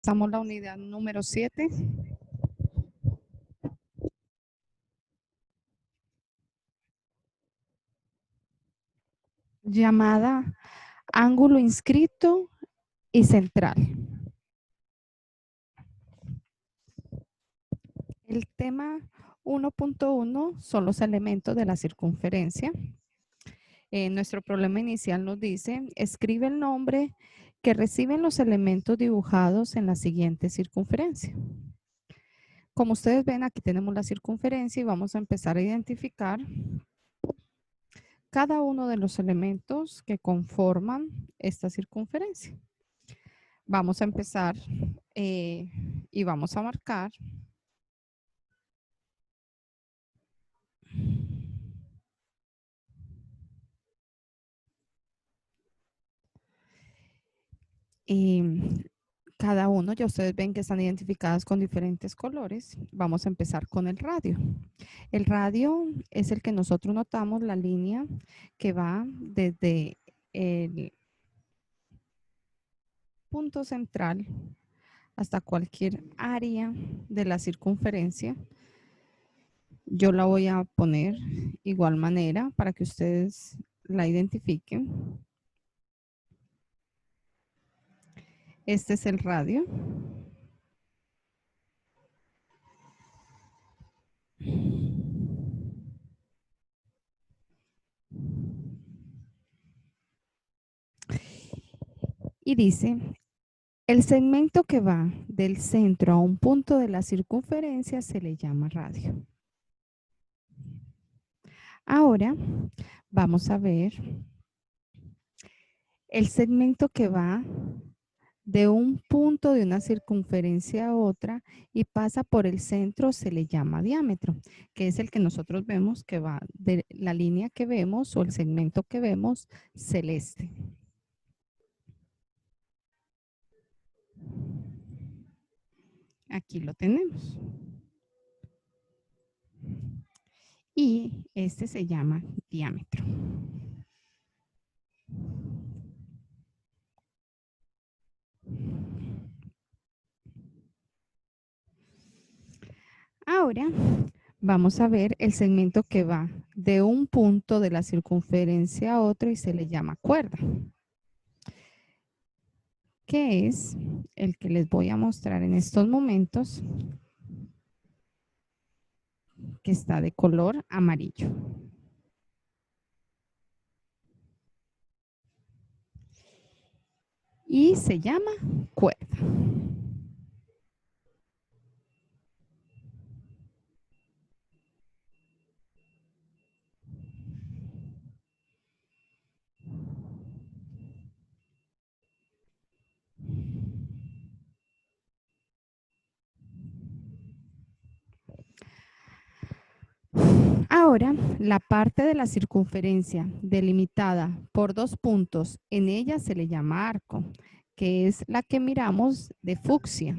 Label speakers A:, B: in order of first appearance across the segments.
A: Pasamos la unidad número 7. Llamada ángulo inscrito y central. El tema 1.1 son los elementos de la circunferencia. Nuestro problema inicial nos dice, escribe el nombre que reciben los elementos dibujados en la siguiente circunferencia. Como ustedes ven, aquí tenemos la circunferencia y vamos a empezar a identificar cada uno de los elementos que conforman esta circunferencia. Vamos a empezar y vamos a marcar cada uno. Ya ustedes ven que están identificadas con diferentes colores. Vamos a empezar con el radio. El radio es el que nosotros notamos, la línea que va desde el punto central hasta cualquier área de la circunferencia. Yo la voy a poner igual manera para que ustedes la identifiquen. Este es el radio. Y dice, el segmento que va del centro a un punto de la circunferencia se le llama radio. Ahora vamos a ver el segmento que va de un punto de una circunferencia a otra y pasa por el centro, se le llama diámetro, que es el que nosotros vemos que va de la línea que vemos o el segmento que vemos celeste. Aquí lo tenemos. Y este se llama diámetro. Ahora vamos a ver el segmento que va de un punto de la circunferencia a otro y se le llama cuerda, que es el que les voy a mostrar en estos momentos, que está de color amarillo. Y se llama cuerda. Ahora, la parte de la circunferencia delimitada por dos puntos, en ella se le llama arco, que es la que miramos de fucsia.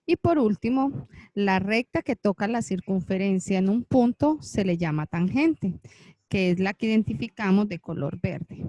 A: Y por último, la recta que toca la circunferencia en un punto se le llama tangente, que es la que identificamos de color verde.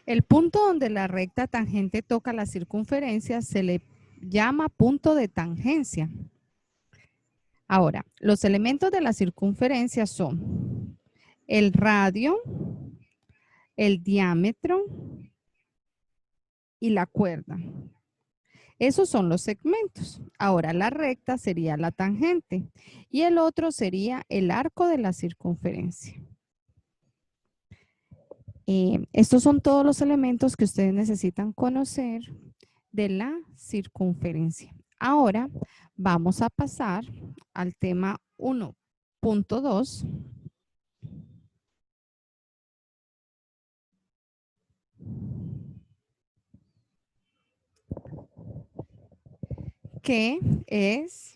A: El punto donde la recta tangente toca la circunferencia se le llama punto de tangencia. Ahora, los elementos de la circunferencia son el radio, el diámetro y la cuerda. Esos son los segmentos. Ahora la recta sería la tangente y el otro sería el arco de la circunferencia. Estos son todos los elementos que ustedes necesitan conocer de la circunferencia. Ahora vamos a pasar al tema 1.2. Que es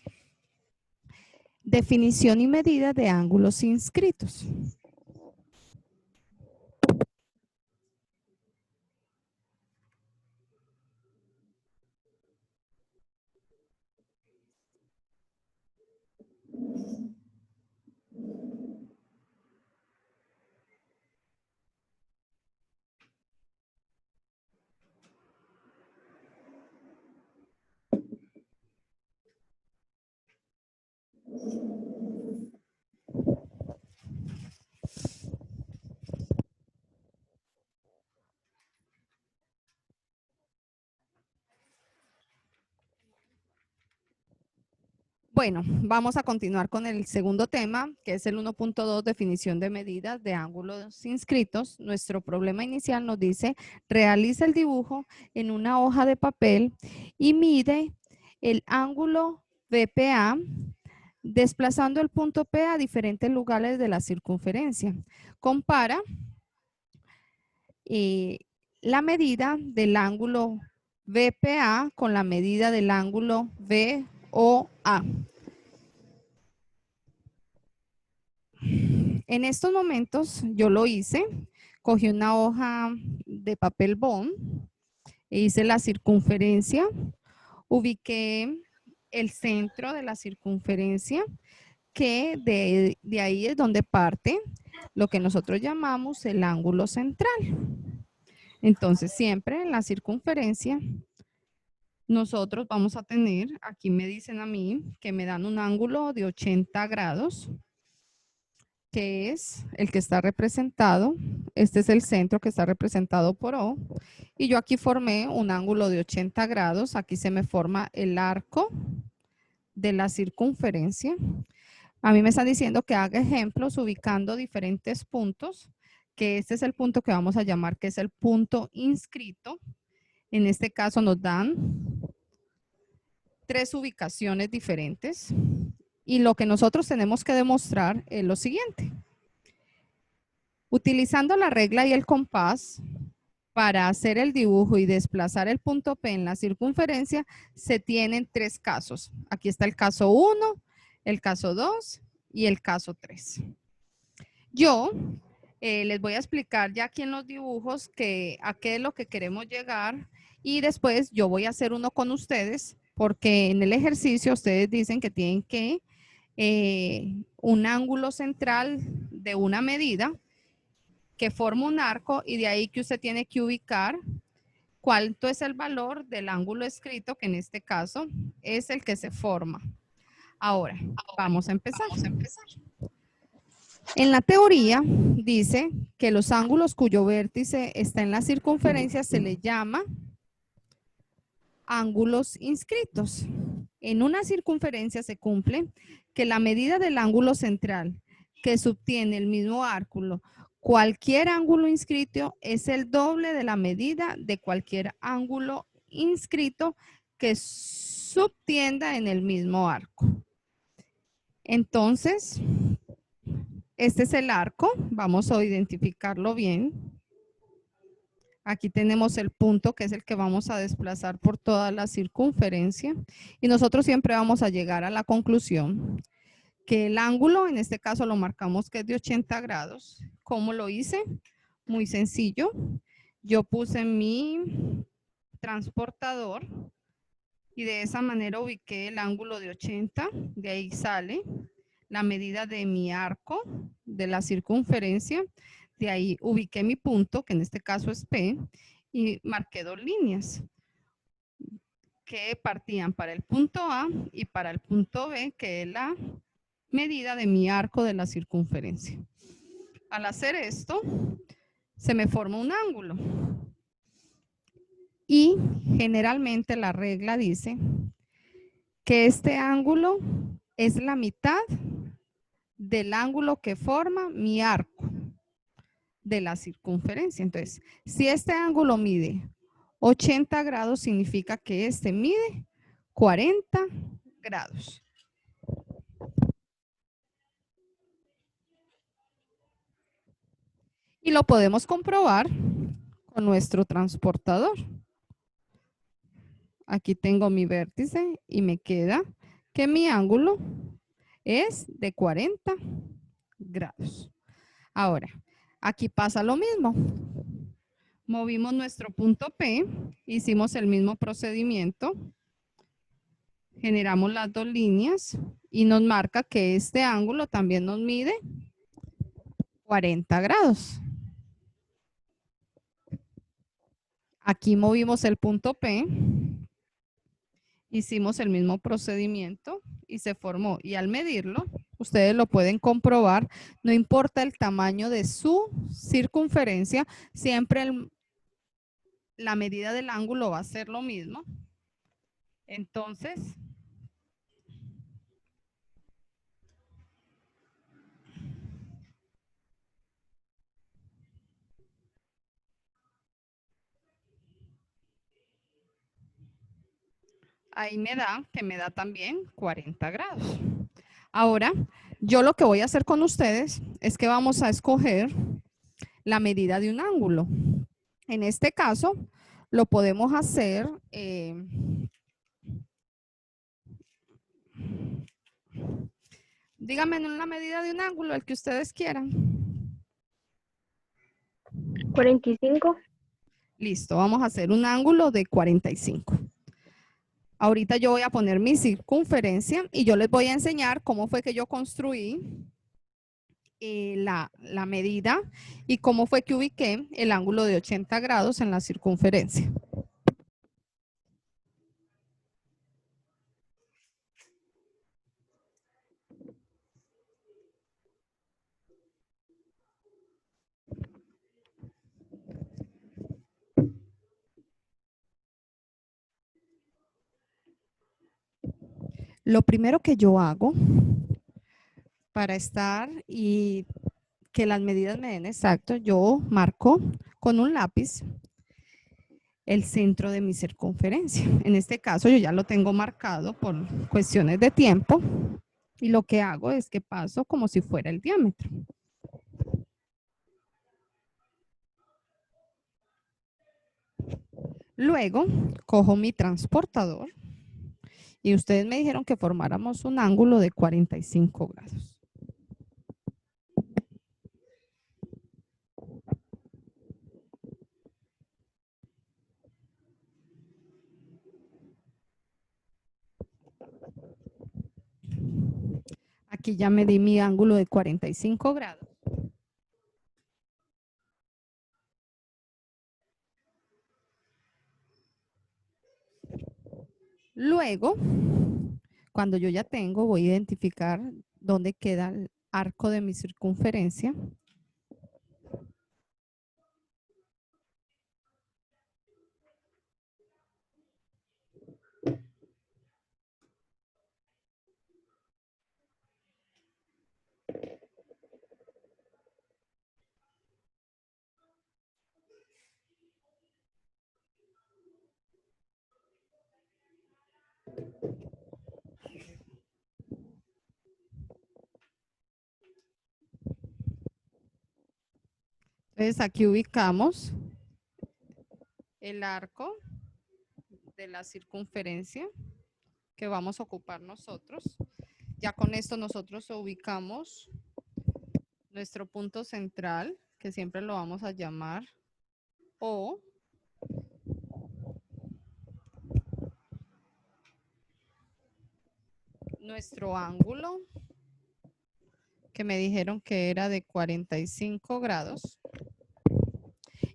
A: definición y medida de ángulos inscritos. Bueno, vamos a continuar con el segundo tema, que es el 1.2, definición de medidas de ángulos inscritos. Nuestro problema inicial nos dice, realiza el dibujo en una hoja de papel y mide el ángulo BPA desplazando el punto P a diferentes lugares de la circunferencia. Compara la medida del ángulo BPA con la medida del ángulo BOA. En estos momentos yo lo hice, cogí una hoja de papel bond, hice la circunferencia, ubiqué el centro de la circunferencia, que de ahí es donde parte lo que nosotros llamamos el ángulo central. Entonces siempre en la circunferencia nosotros vamos a tener, aquí me dicen a mí que me dan un ángulo de 80 grados, que es el que está representado. Este es el centro que está representado por O. Y yo aquí formé un ángulo de 80 grados. Aquí se me forma el arco de la circunferencia. A mí me están diciendo que haga ejemplos ubicando diferentes puntos, que este es el punto que vamos a llamar que es el punto inscrito. En este caso nos dan 3 ubicaciones diferentes. Y lo que nosotros tenemos que demostrar es lo siguiente. Utilizando la regla y el compás para hacer el dibujo y desplazar el punto P en la circunferencia, se tienen 3 casos. Aquí está el caso 1, el caso 2 y el caso 3. Yo les voy a explicar ya aquí en los dibujos a qué es lo que queremos llegar y después yo voy a hacer uno con ustedes porque en el ejercicio ustedes dicen que tienen que un ángulo central de una medida que forma un arco y de ahí que usted tiene que ubicar cuánto es el valor del ángulo escrito, que en este caso es el que se forma. Ahora, vamos a empezar. En la teoría dice que los ángulos cuyo vértice está en la circunferencia se le llama ángulos inscritos. En una circunferencia se cumple que la medida del ángulo central que subtiene el mismo ángulo, cualquier ángulo inscrito es el doble de la medida de cualquier ángulo inscrito que subtienda en el mismo arco. Entonces, este es el arco, vamos a identificarlo bien. Aquí tenemos el punto que es el que vamos a desplazar por toda la circunferencia y nosotros siempre vamos a llegar a la conclusión que el ángulo, en este caso lo marcamos que es de 80 grados. ¿Cómo lo hice? Muy sencillo. Yo puse mi transportador y de esa manera ubiqué el ángulo de 80. De ahí sale la medida de mi arco de la circunferencia. De ahí ubiqué mi punto, que en este caso es P, y marqué 2 líneas que partían para el punto A y para el punto B, que es la medida de mi arco de la circunferencia. Al hacer esto, se me forma un ángulo. Y generalmente la regla dice que este ángulo es la mitad del ángulo que forma mi arco de la circunferencia. Entonces, si este ángulo mide 80 grados, significa que este mide 40 grados. Y lo podemos comprobar con nuestro transportador. Aquí tengo mi vértice y me queda que mi ángulo es de 40 grados. Ahora, aquí pasa lo mismo. Movimos nuestro punto P, hicimos el mismo procedimiento, generamos las dos líneas y nos marca que este ángulo también nos mide 40 grados. Aquí movimos el punto P, hicimos el mismo procedimiento y se formó. Y al medirlo, ustedes lo pueden comprobar, no importa el tamaño de su circunferencia, siempre la medida del ángulo va a ser lo mismo. Entonces, ahí me da también 40 grados. Ahora, yo lo que voy a hacer con ustedes es que vamos a escoger la medida de un ángulo. En este caso, lo podemos hacer díganme en una medida de un ángulo, el que ustedes quieran.
B: 45.
A: Listo, vamos a hacer un ángulo de 45. Ahorita yo voy a poner mi circunferencia y yo les voy a enseñar cómo fue que yo construí la medida y cómo fue que ubiqué el ángulo de 80 grados en la circunferencia. Lo primero que yo hago para estar y que las medidas me den exacto, yo marco con un lápiz el centro de mi circunferencia. En este caso yo ya lo tengo marcado por cuestiones de tiempo y lo que hago es que paso como si fuera el diámetro. Luego cojo mi transportador y ustedes me dijeron que formáramos un ángulo de 45 grados. Aquí ya me di mi ángulo de 45 grados. Luego, cuando yo ya tengo, voy a identificar dónde queda el arco de mi circunferencia. Entonces aquí ubicamos el arco de la circunferencia que vamos a ocupar nosotros. Ya con esto nosotros ubicamos nuestro punto central, que siempre lo vamos a llamar O. Nuestro ángulo, que me dijeron que era de 45 grados.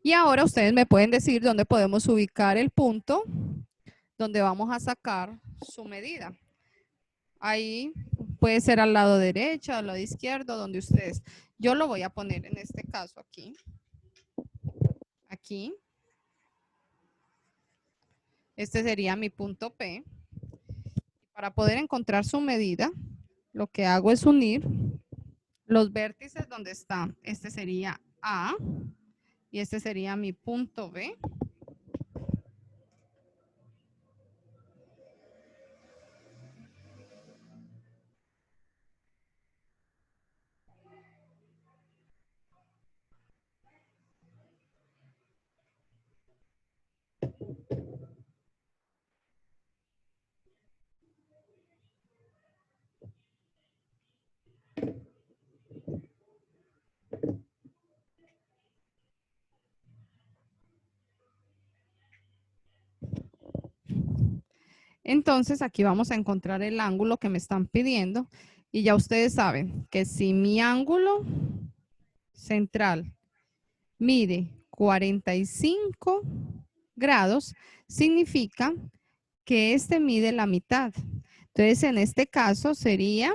A: Y ahora ustedes me pueden decir dónde podemos ubicar el punto donde vamos a sacar su medida. Ahí puede ser al lado derecho, al lado izquierdo, donde ustedes. Yo lo voy a poner en este caso aquí. Aquí. Este sería mi punto P. Para poder encontrar su medida, lo que hago es unir los vértices donde están. Este sería A y este sería mi punto B. Entonces aquí vamos a encontrar el ángulo que me están pidiendo y ya ustedes saben que si mi ángulo central mide 45 grados, significa que este mide la mitad. Entonces en este caso sería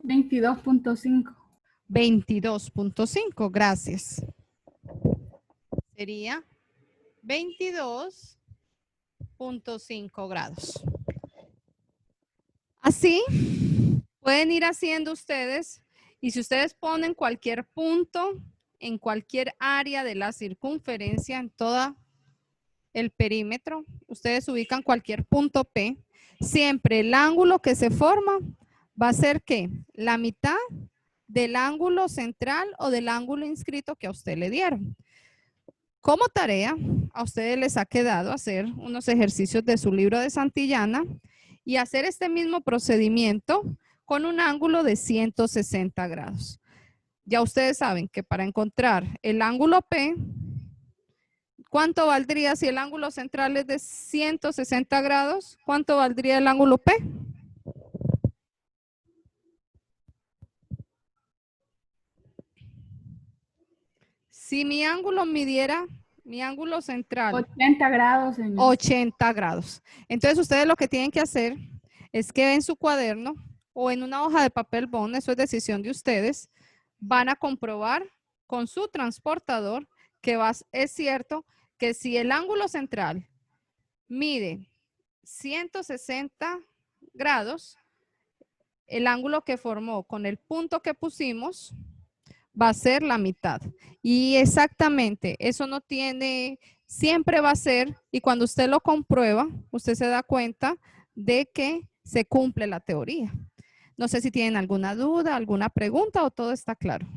C: 22.5.
A: 22.5, gracias. Sería 22.5 grados. Así pueden ir haciendo ustedes y si ustedes ponen cualquier punto en cualquier área de la circunferencia en toda el perímetro, ustedes ubican cualquier punto P, siempre el ángulo que se forma va a ser ¿qué? La mitad del ángulo central o del ángulo inscrito que a usted le dieron. Como tarea, a ustedes les ha quedado hacer unos ejercicios de su libro de Santillana y hacer este mismo procedimiento con un ángulo de 160 grados. Ya ustedes saben que para encontrar el ángulo P, ¿cuánto valdría si el ángulo central es de 160 grados? ¿Cuánto valdría el ángulo P? Si mi ángulo midiera, mi ángulo central.
C: 80 grados, señor.
A: 80 grados. Entonces ustedes lo que tienen que hacer es que en su cuaderno o en una hoja de papel bond, eso es decisión de ustedes, van a comprobar con su transportador que es cierto que si el ángulo central mide 160 grados, el ángulo que formó con el punto que pusimos va a ser la mitad. Y exactamente, eso no tiene, siempre va a ser, y cuando usted lo comprueba, usted se da cuenta de que se cumple la teoría. No sé si tienen alguna duda, alguna pregunta o todo está claro.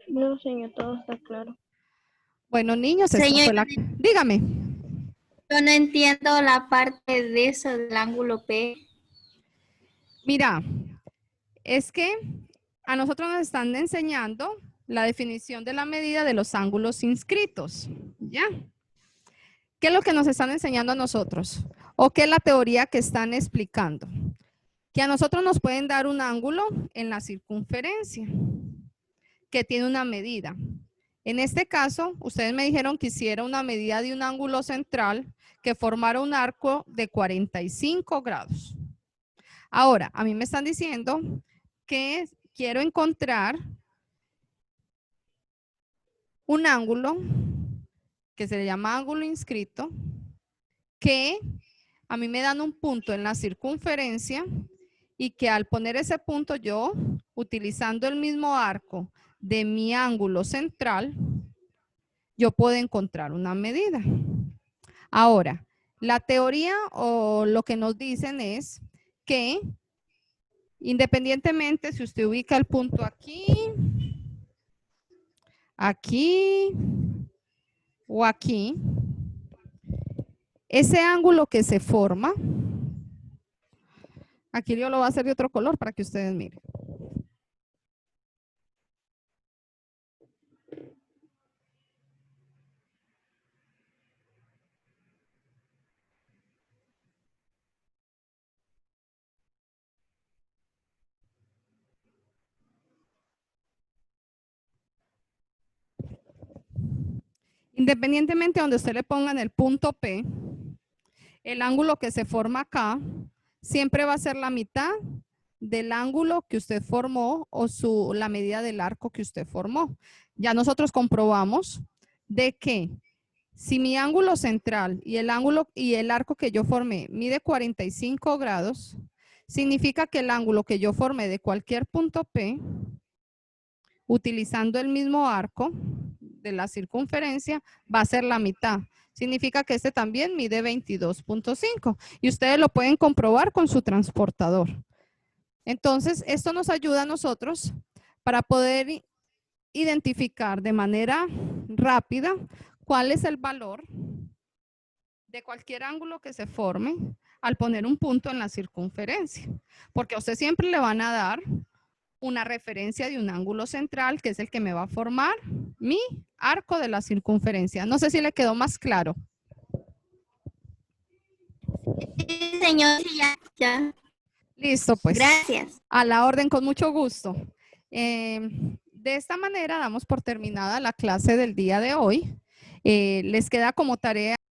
B: No, señor, todo está claro.
A: Bueno, niños, esta
D: Señor,
A: fue la... Dígame.
D: yo no entiendo la parte de eso del ángulo P.
A: Mira, es que a nosotros nos están enseñando la definición de la medida de los ángulos inscritos, ¿ya? ¿Qué es lo que nos están enseñando a nosotros? ¿O qué es la teoría que están explicando? Que a nosotros nos pueden dar un ángulo en la circunferencia que tiene una medida. En este caso, ustedes me dijeron que hiciera una medida de un ángulo central que formara un arco de 45 grados. Ahora, a mí me están diciendo que quiero encontrar un ángulo que se le llama ángulo inscrito, que a mí me dan un punto en la circunferencia y que al poner ese punto yo, utilizando el mismo arco de mi ángulo central, yo puedo encontrar una medida. Ahora, la teoría o lo que nos dicen es que independientemente si usted ubica el punto aquí, aquí o aquí, ese ángulo que se forma, aquí yo lo voy a hacer de otro color para que ustedes miren. Independientemente de donde usted le ponga en el punto P, el ángulo que se forma acá siempre va a ser la mitad del ángulo que usted formó o la medida del arco que usted formó. Ya nosotros comprobamos de que si mi ángulo central y el arco que yo formé mide 45 grados, significa que el ángulo que yo formé de cualquier punto P, utilizando el mismo arco de la circunferencia, va a ser la mitad. Significa que este también mide 22.5 y ustedes lo pueden comprobar con su transportador. Entonces, esto nos ayuda a nosotros para poder identificar de manera rápida cuál es el valor de cualquier ángulo que se forme al poner un punto en la circunferencia. Porque a usted siempre le van a dar una referencia de un ángulo central, que es el que me va a formar mi arco de la circunferencia. No sé si le quedó más claro.
D: Sí, señor, sí, ya.
A: Listo, pues.
D: Gracias.
A: A la orden, con mucho gusto. De esta manera damos por terminada la clase del día de hoy. Les queda como tarea